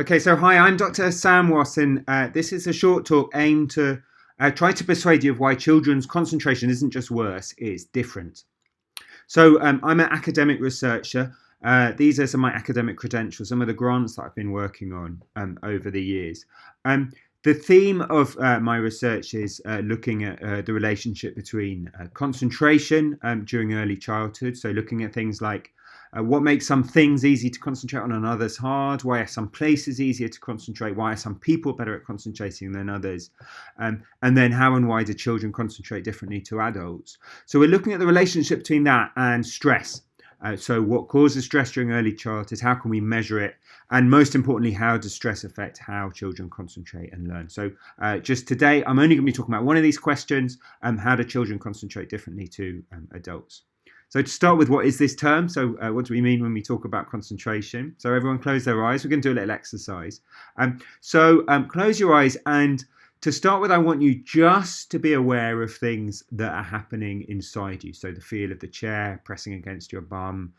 Okay, so hi, I'm Dr. Sam Watson. This is a short talk aimed to try to persuade you of why children's concentration isn't just worse, it's different. So I'm an academic researcher. These are some of my academic credentials, some of the grants that I've been working on over the years. The theme of my research is looking at the relationship between concentration during early childhood. So looking at things like what makes some things easy to concentrate on and others hard? Why are some places easier to concentrate? Why are some people better at concentrating than others? And then how and why do children concentrate differently to adults? So we're looking at the relationship between that and stress. So what causes stress during early childhood? How can we measure it? And most importantly, how does stress affect how children concentrate and learn? So just today, I'm only going to be talking about one of these questions. How do children concentrate differently to adults? So to start with, what is this term? So what do we mean when we talk about concentration? So everyone close their eyes. We're going to do a little exercise. So close your eyes, and to start with, I want you just to be aware of things that are happening inside you. So the feel of the chair pressing against your bum,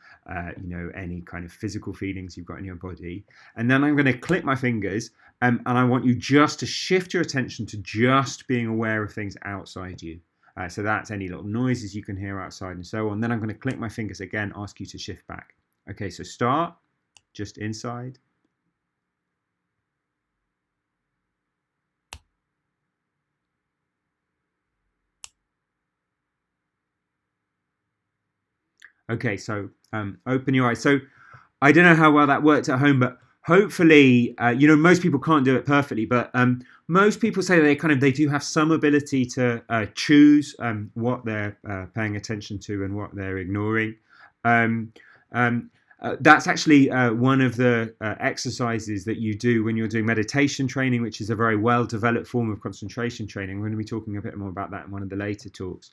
any kind of physical feelings you've got in your body. And then I'm going to click my fingers, and I want you just to shift your attention to just being aware of things outside you. So that's any little noises you can hear outside and so on. Then I'm going to click my fingers again, ask you to shift back. Okay, so start just inside. Okay, so open your eyes. So I don't know how well that worked at home, but hopefully, most people can't do it perfectly, but most people say they do have some ability to choose what they're paying attention to and what they're ignoring. That's actually one of the exercises that you do when you're doing meditation training, which is a very well-developed form of concentration training. We're going to be talking a bit more about that in one of the later talks.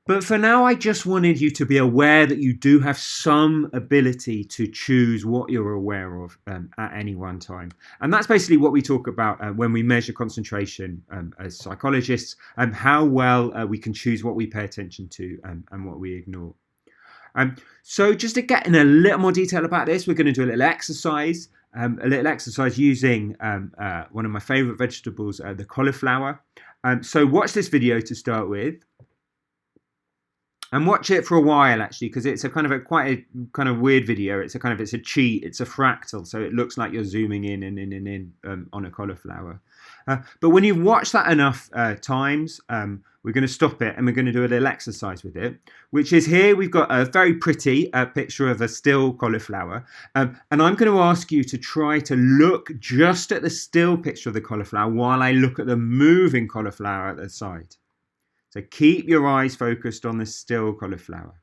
But for now, I just wanted you to be aware that you do have some ability to choose what you're aware of at any one time. And that's basically what we talk about when we measure concentration as psychologists, and how well we can choose what we pay attention to and what we ignore. So just to get in a little more detail about this, we're going to do a little exercise using one of my favorite vegetables, the cauliflower. So watch this video to start with. And watch it for a while, actually, because it's quite a weird video. It's a cheat. It's a fractal, so it looks like you're zooming in on a cauliflower. But when you've watched that enough times, we're going to stop it and we're going to do a little exercise with it, which is here. We've got a very pretty picture of a still cauliflower, and I'm going to ask you to try to look just at the still picture of the cauliflower while I look at the moving cauliflower at the side. So keep your eyes focused on the still cauliflower.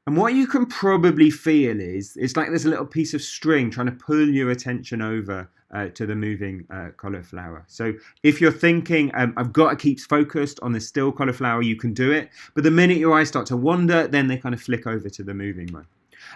And what you can probably feel is it's like there's a little piece of string trying to pull your attention over to the moving cauliflower. So if you're thinking, I've got to keep focused on the still cauliflower, you can do it. But the minute your eyes start to wander, then they kind of flick over to the moving one.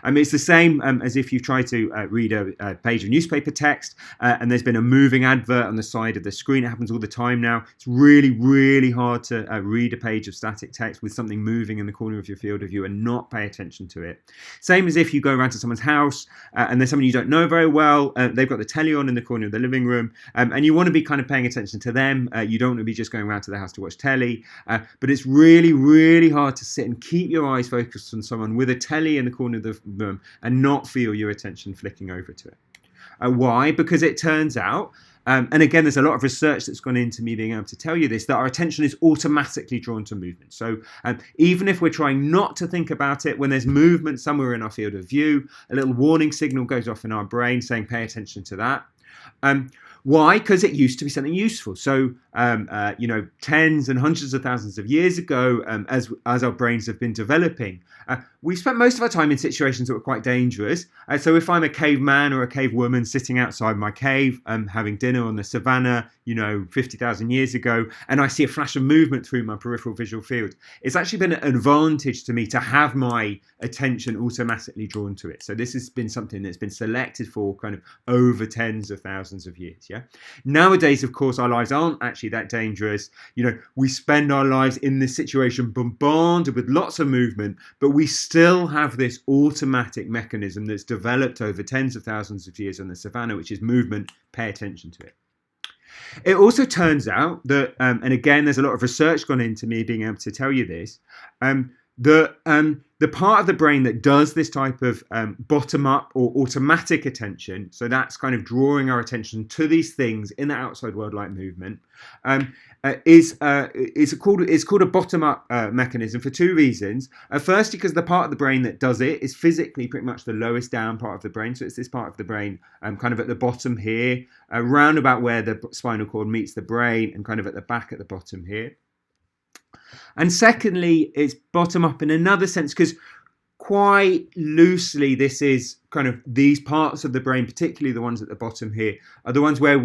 It's the same as if you try to read a page of newspaper text and there's been a moving advert on the side of the screen. It happens all the time now. It's really, really hard to read a page of static text with something moving in the corner of your field of view and not pay attention to it. Same as if you go around to someone's house and there's someone you don't know very well. They've got the telly on in the corner of the living room and you want to be kind of paying attention to them. You don't want to be just going around to the house to watch telly. But it's really, really hard to sit and keep your eyes focused on someone with a telly in the corner of the room and not feel your attention flicking over to it. Why? Because it turns out, and again, there's a lot of research that's gone into me being able to tell you this, that our attention is automatically drawn to movement. So even if we're trying not to think about it, when there's movement somewhere in our field of view, a little warning signal goes off in our brain saying, pay attention to that. Why? Because it used to be something useful. So, tens and hundreds of thousands of years ago, as our brains have been developing, we spent most of our time in situations that were quite dangerous. So if I'm a caveman or a cave woman sitting outside my cave, having dinner on the savannah, 50,000 years ago, and I see a flash of movement through my peripheral visual field, it's actually been an advantage to me to have my attention automatically drawn to it. So this has been something that's been selected for kind of over tens of thousands of years. Yeah. Nowadays, of course, our lives aren't actually that dangerous. We spend our lives in this situation bombarded with lots of movement, but we still have this automatic mechanism that's developed over tens of thousands of years on the savannah, which is movement. Pay attention to it. It also turns out that, and again, there's a lot of research gone into me being able to tell you this, the part of the brain that does this type of bottom-up or automatic attention, so that's kind of drawing our attention to these things in the outside world like movement, is called a bottom-up mechanism for two reasons. Firstly, because the part of the brain that does it is physically pretty much the lowest down part of the brain. So it's this part of the brain kind of at the bottom here, around about where the spinal cord meets the brain, and kind of at the back at the bottom here. And secondly, it's bottom up in another sense, because quite loosely, this is kind of these parts of the brain, particularly the ones at the bottom here, are the ones where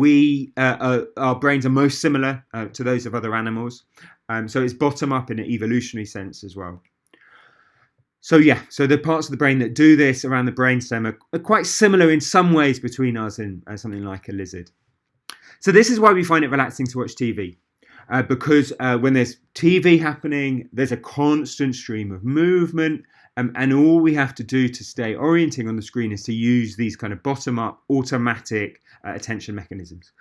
our brains are most similar to those of other animals. So it's bottom up in an evolutionary sense as well. So the parts of the brain that do this around the brainstem are quite similar in some ways between us and something like a lizard. So this is why we find it relaxing to watch TV. Because when there's TV happening, there's a constant stream of movement, and all we have to do to stay orienting on the screen is to use these kind of bottom-up automatic attention mechanisms.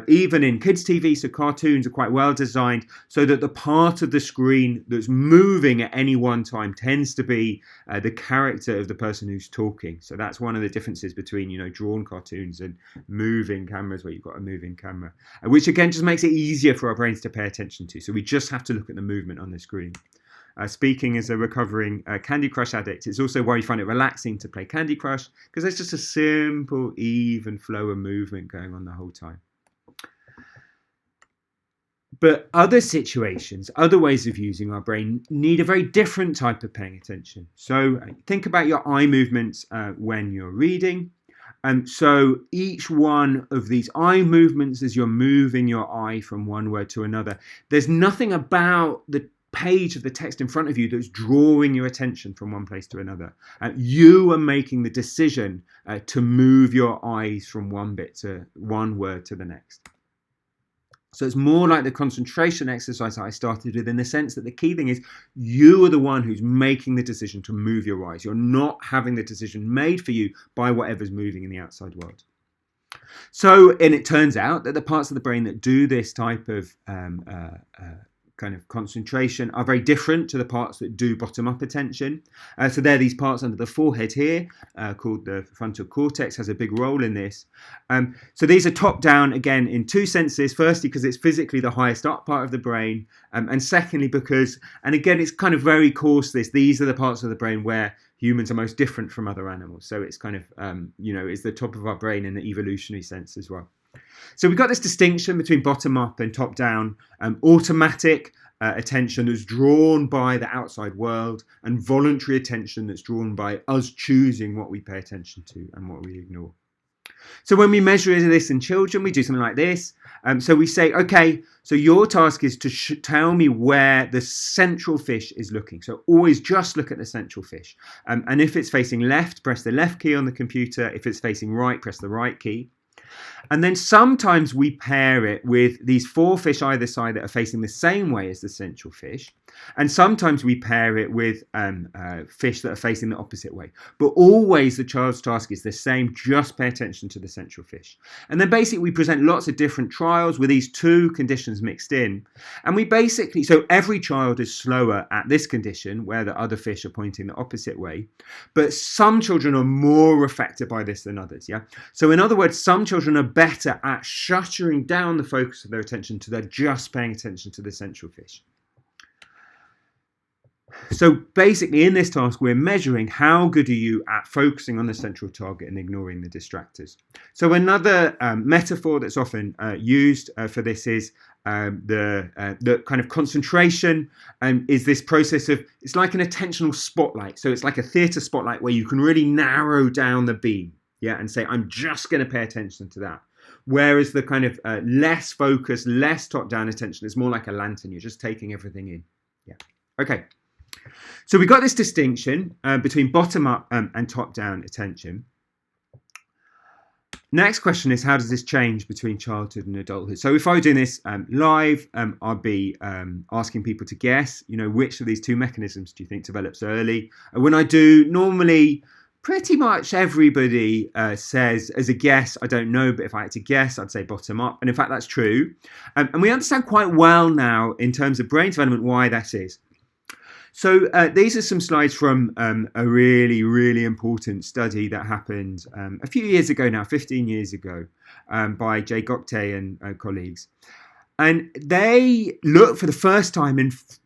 Even in kids' TV, so cartoons are quite well designed so that the part of the screen that's moving at any one time tends to be the character of the person who's talking. So that's one of the differences between drawn cartoons and moving cameras, where you've got a moving camera, which again just makes it easier for our brains to pay attention to. So we just have to look at the movement on the screen. Speaking as a recovering Candy Crush addict, it's also why you find it relaxing to play Candy Crush, because there's just a simple, even flow of movement going on the whole time. But other situations, other ways of using our brain need a very different type of paying attention. So think about your eye movements when you're reading. So each one of these eye movements as you're moving your eye from one word to another, there's nothing about the page of the text in front of you that's drawing your attention from one place to another. You are making the decision to move your eyes from one word to the next. So it's more like the concentration exercise that I started with, in the sense that the key thing is you are the one who's making the decision to move your eyes. You're not having the decision made for you by whatever's moving in the outside world. So, and it turns out that the parts of the brain that do this type of kind of concentration are very different to the parts that do bottom-up attention. So they're these parts under the forehead here, called the frontal cortex, has a big role in this. So these are top-down, again, in two senses. Firstly, because it's physically the highest up part of the brain, and secondly, because, and again, it's kind of very coarse, these are the parts of the brain where humans are most different from other animals. So it's kind of, it's the top of our brain in the evolutionary sense as well. So we've got this distinction between bottom-up and top-down, automatic attention that's drawn by the outside world, and voluntary attention that's drawn by us choosing what we pay attention to and what we ignore. So when we measure this in children, we do something like this. So we say, okay, so your task is to tell me where the central fish is looking. So always just look at the central fish. And if it's facing left, press the left key on the computer. If it's facing right, press the right key. And then sometimes we pair it with these four fish either side that are facing the same way as the central fish. And sometimes we pair it with fish that are facing the opposite way. But always the child's task is the same, just pay attention to the central fish. And then basically we present lots of different trials with these two conditions mixed in. And we basically, so every child is slower at this condition where the other fish are pointing the opposite way. But some children are more affected by this than others, yeah? So in other words, some children are better at shuttering down the focus of their attention to their just paying attention to the central fish. So basically in this task, we're measuring how good are you at focusing on the central target and ignoring the distractors. So another metaphor that's often used for this is the kind of concentration is this process of, it's like an attentional spotlight. So it's like a theatre spotlight where you can really narrow down the beam, yeah, and say, I'm just going to pay attention to that. Whereas the kind of less focused, less top-down attention is more like a lantern. You're just taking everything in. Yeah. Okay. So we got this distinction between bottom-up and top-down attention. Next question is, how does this change between childhood and adulthood? So if I were doing this live, I'd be asking people to guess, which of these two mechanisms do you think develops early? And when I do, normally pretty much everybody says as a guess, I don't know, but if I had to guess, I'd say bottom up. And in fact, that's true. And we understand quite well now in terms of brain development why that is. So these are some slides from a really, really important study that happened a few years ago now, 15 years ago, by Jay Gokte and colleagues. And they looked for the first time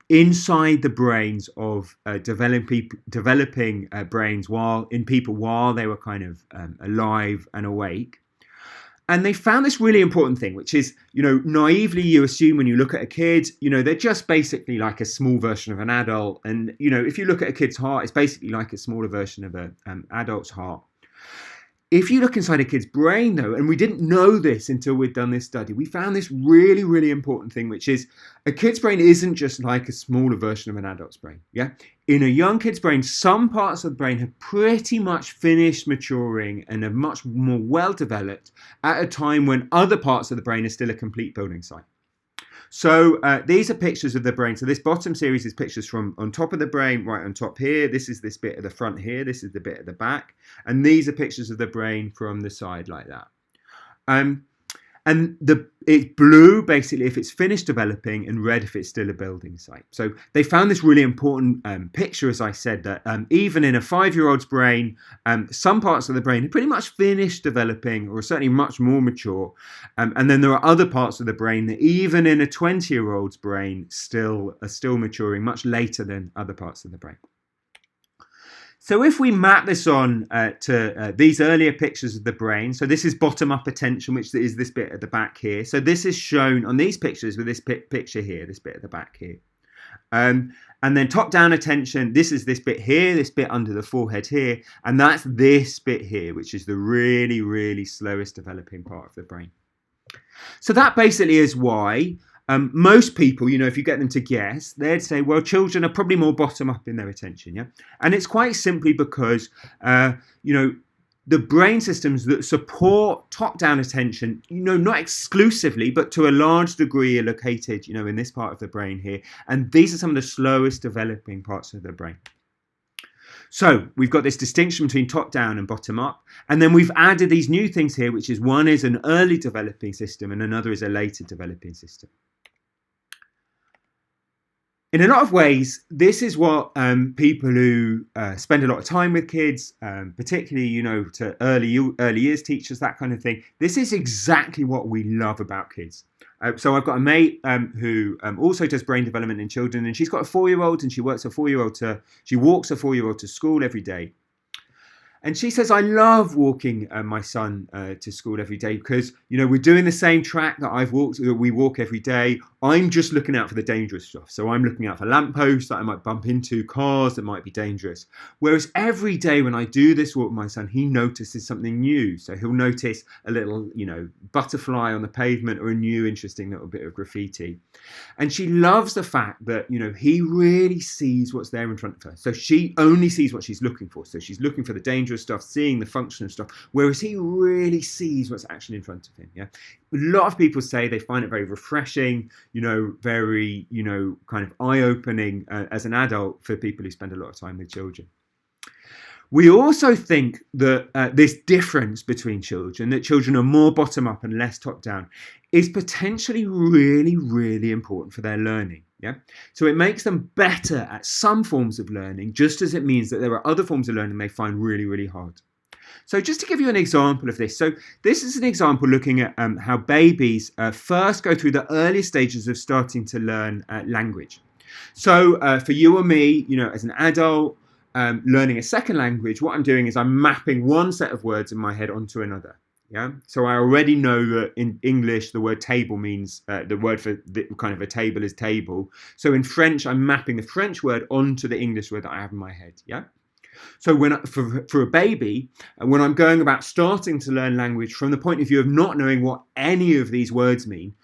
inside the brains of developing brains in people while they were kind of alive and awake. And they found this really important thing, which is, naively you assume when you look at a kid, they're just basically like a small version of an adult. And, if you look at a kid's heart, it's basically like a smaller version of an adult's heart. If you look inside a kid's brain, though, and we didn't know this until we'd done this study, we found this really, really important thing, which is a kid's brain isn't just like a smaller version of an adult's brain. Yeah. In a young kid's brain, some parts of the brain have pretty much finished maturing and are much more well developed at a time when other parts of the brain are still a complete building site. So these are pictures of the brain. So this bottom series is pictures from on top of the brain, right on top here. This is this bit of the front here. This is the bit at the back. And these are pictures of the brain from the side like that. And it's blue, basically, if it's finished developing, and red if it's still a building site. So they found this really important picture, as I said, that even in a 5-year-old's brain, some parts of the brain are pretty much finished developing, or certainly much more mature. And then there are other parts of the brain that even in a 20-year-old's brain are still maturing much later than other parts of the brain. So if we map this on to these earlier pictures of the brain, so this is bottom-up attention, which is this bit at the back here. So this is shown on these pictures with this picture here, this bit at the back here. And then top-down attention, this is this bit here, this bit under the forehead here, and that's this bit here, which is the really, really slowest developing part of the brain. So that basically is why most people, if you get them to guess, they'd say, well, children are probably more bottom up in their attention, yeah? And it's quite simply because, the brain systems that support top-down attention, not exclusively, but to a large degree are located, in this part of the brain here. And these are some of the slowest developing parts of the brain. So we've got this distinction between top-down and bottom-up. And then we've added these new things here, which is one is an early developing system and another is a later developing system. In a lot of ways, this is what people who spend a lot of time with kids, particularly, to early years teachers, that kind of thing, this is exactly what we love about kids. So I've got a mate who also does brain development in children, and she's got a 4-year-old, and she walks a 4-year-old to school every day. And she says, I love walking my son to school every day because, we're doing the same track that we walk every day. I'm just looking out for the dangerous stuff. So I'm looking out for lampposts that I might bump into, cars that might be dangerous. Whereas every day when I do this walk with my son, he notices something new. So he'll notice a little, butterfly on the pavement or a new interesting little bit of graffiti. And she loves the fact that, he really sees what's there in front of her. So she only sees what she's looking for. So she's looking for the dangerous stuff, seeing the functional stuff, whereas he really sees what's actually in front of him. Yeah, a lot of people say they find it very refreshing, very, kind of eye-opening as an adult for people who spend a lot of time with children. We also think that this difference between children, that children are more bottom-up and less top-down, is potentially really, really important for their learning. Yeah, so it makes them better at some forms of learning, just as it means that there are other forms of learning they find really, really hard. So just to give you an example of this, so this is an example looking at how babies first go through the early stages of starting to learn language. So for you or me, as an adult learning a second language, what I'm doing is I'm mapping one set of words in my head onto another. Yeah, so I already know that in English the word table means the word for kind of a table is table. So in French, I'm mapping the French word onto the English word that I have in my head. Yeah. So for a baby, when I'm going about starting to learn language from the point of view of not knowing what any of these words mean,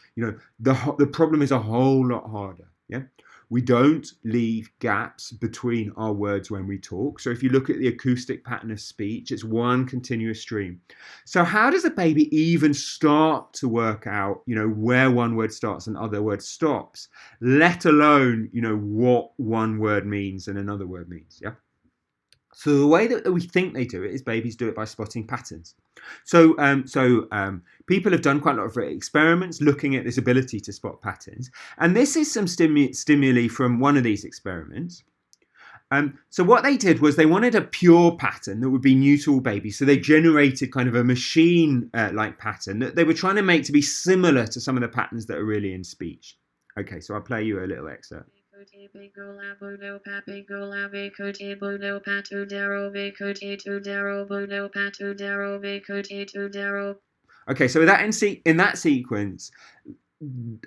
the problem is a whole lot harder. Yeah. we don't leave gaps between our words when we talk. So if you look at the acoustic pattern of speech, it's one continuous stream. So how does a baby even start to work out, where one word starts and other word stops, let alone, what one word means and another word means? Yeah. So the way that we think they do it is babies do it by spotting patterns. So people have done quite a lot of experiments looking at this ability to spot patterns. And this is some stimuli from one of these experiments. So what they did was they wanted a pure pattern that would be new to all babies. So they generated kind of a machine-like pattern that they were trying to make to be similar to some of the patterns that are really in speech. Okay, so I'll play you a little excerpt. Okay, so in that sequence,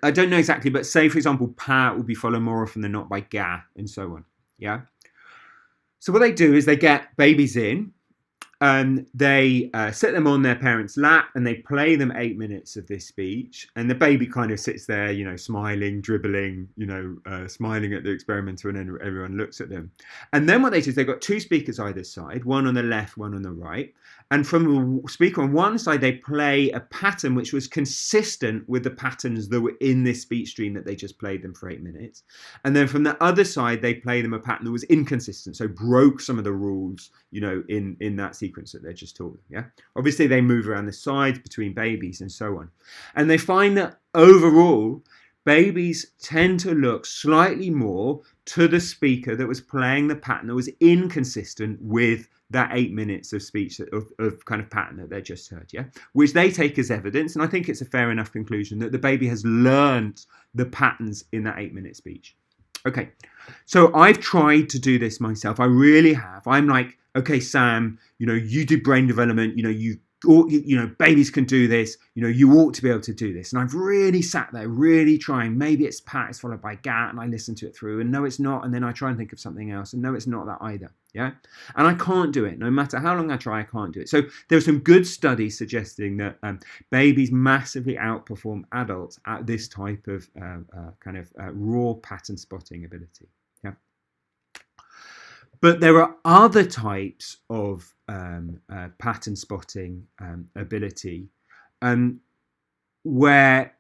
I don't know exactly, but say, for example, pa will be followed more often than not by ga and so on. Yeah. So what they do is they get babies in, they sit them on their parents' lap and they play them 8 minutes of this speech, and the baby kind of sits there, smiling, dribbling, smiling at the experimenter, and then everyone looks at them. And then what they do is they've got two speakers either side, one on the left, one on the right. And from the speaker on one side, they play a pattern which was consistent with the patterns that were in this speech stream that they just played them for 8 minutes. And then from the other side, they play them a pattern that was inconsistent, so broke some of the rules, in that sequence that they're just taught. Yeah. Obviously, they move around the sides between babies and so on. And they find that overall, babies tend to look slightly more to the speaker that was playing the pattern that was inconsistent with that 8 minutes of speech of kind of pattern that they just heard, yeah, which they take as evidence. And I think it's a fair enough conclusion that the baby has learned the patterns in that 8 minute speech. Okay, so I've tried to do this myself. I really have. I'm like, okay, Sam, you do brain development, babies can do this, you ought to be able to do this. And I've really sat there, really trying. Maybe it's pat is followed by gat, and I listen to it through, and no, it's not. And then I try and think of something else, and no, it's not that either. Yeah. And I can't do it. No matter how long I try, I can't do it. So there are some good studies suggesting that babies massively outperform adults at this type of raw pattern spotting ability. Yeah. But there are other types of pattern spotting ability where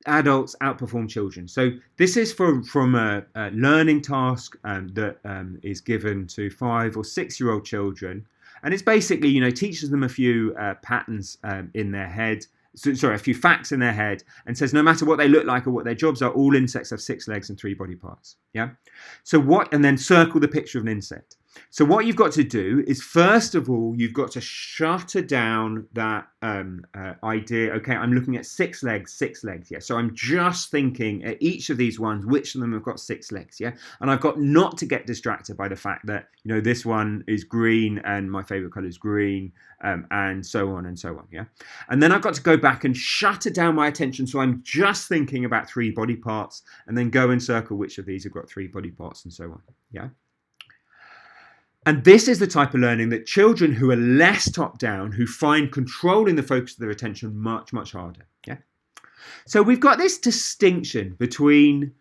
adults outperform children. So this is from a learning task that is given to 5 or 6 year old children. And it's basically, teaches them a few patterns in their head. A few facts in their head, and says no matter what they look like or what their jobs are, all insects have 6 legs and 3 body parts. Yeah. And then circle the picture of an insect. So what you've got to do is, first of all, you've got to shutter down that idea. Okay, I'm looking at 6 legs. Yeah. So I'm just thinking at each of these ones, which of them have got 6 legs. Yeah. And I've got not to get distracted by the fact that, this one is green and my favorite color is green, and so on and so on. Yeah. And then I've got to go back and shutter down my attention. So I'm just thinking about 3 body parts, and then go and circle which of these have got 3 body parts and so on. Yeah. And this is the type of learning that children who are less top down, who find controlling the focus of their attention much, much harder. Yeah. So we've got this distinction between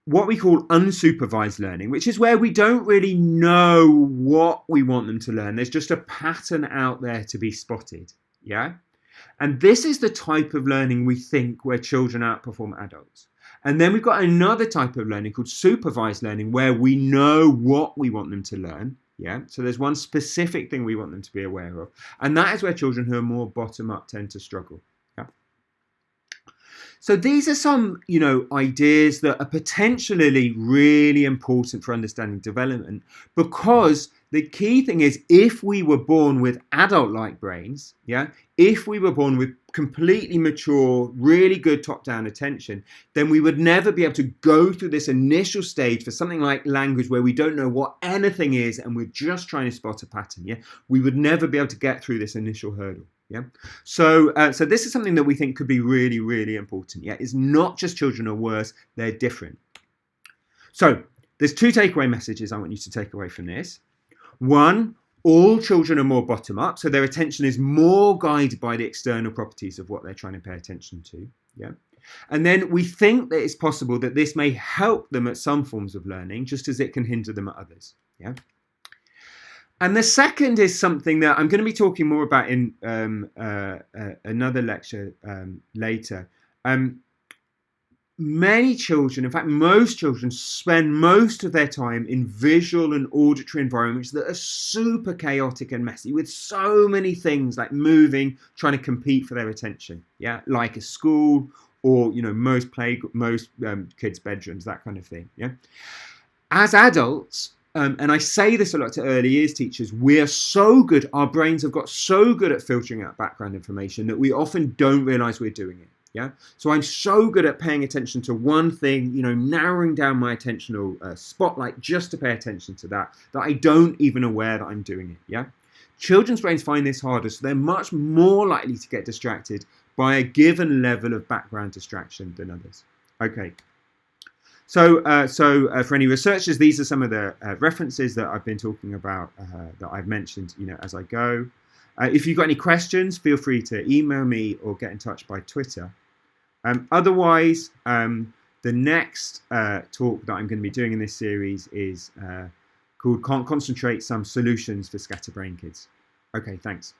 what we call unsupervised learning, which is where we don't really know what we want them to learn. There's just a pattern out there to be spotted. Yeah. And this is the type of learning we think where children outperform adults. And then we've got another type of learning called supervised learning, where we know what we want them to learn. Yeah. So there's one specific thing we want them to be aware of. And that is where children who are more bottom up tend to struggle. Yeah. So these are some, ideas that are potentially really important for understanding development, because the key thing is, if we were born with adult-like brains, yeah, if we were born with completely mature, really good top-down attention, then we would never be able to go through this initial stage for something like language where we don't know what anything is and we're just trying to spot a pattern. Yeah, we would never be able to get through this initial hurdle. Yeah, so this is something that we think could be really, really important. Yeah, it's not just children are worse; they're different. So there's 2 takeaway messages I want you to take away from this. One, all children are more bottom up, so their attention is more guided by the external properties of what they're trying to pay attention to. Yeah. And then we think that it's possible that this may help them at some forms of learning, just as it can hinder them at others. Yeah. And the second is something that I'm going to be talking more about in another lecture later. Many children, in fact, most children, spend most of their time in visual and auditory environments that are super chaotic and messy, with so many things like moving, trying to compete for their attention. Yeah, like a school, or most kids' bedrooms, that kind of thing. Yeah. As adults, and I say this a lot to early years teachers, we're so good, our brains have got so good at filtering out background information that we often don't realize we're doing it. Yeah. So I'm so good at paying attention to one thing, narrowing down my attentional spotlight just to pay attention to that I don't even aware that I'm doing it. Yeah. Children's brains find this harder, so they're much more likely to get distracted by a given level of background distraction than others. Okay. So for any researchers, these are some of the references that I've been talking about, that I've mentioned, as I go. If you've got any questions, feel free to email me or get in touch by Twitter. Otherwise, the next talk that I'm going to be doing in this series is called Can't Concentrate, Some Solutions for Scatterbrain Kids. Okay, thanks.